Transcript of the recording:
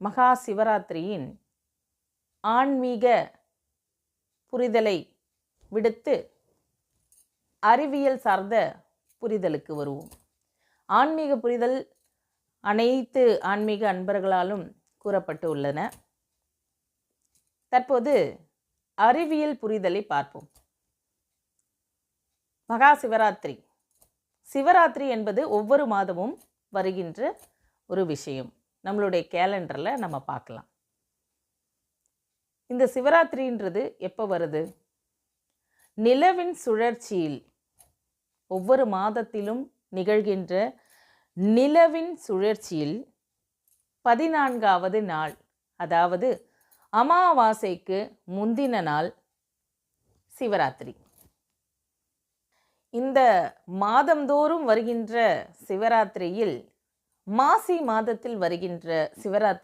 மகா சிவராத்திரியின் ஆன்மீக புரிதலை விடுத்து அறிவியல் சார்ந்த புரிதலுக்கு வருவோம். ஆன்மீக புரிதல் அனைத்து ஆன்மீக அன்பர்களாலும் கூறப்பட்டு உள்ளன. தற்போது அறிவியல் புரிதலை பார்ப்போம். மகா சிவராத்திரி. சிவராத்திரி என்பது ஒவ்வொரு மாதமும் வருகின்ற ஒரு விஷயம். நம்மளுடைய கேலண்டரில் நம்ம பார்க்கலாம். இந்த சிவராத்திரின்றது எப்போ வருது? நிலவின் சுழற்சியில் ஒவ்வொரு மாதத்திலும் நிகழ்கின்ற நிலவின் சுழற்சியில் 14வது நாள், அதாவது அமாவாசைக்கு முந்தின நாள் சிவராத்திரி. இந்த மாதந்தோறும் வருகின்ற சிவராத்திரியில் மாசி மாதத்தில் வருகின்ற சிவராத்திரி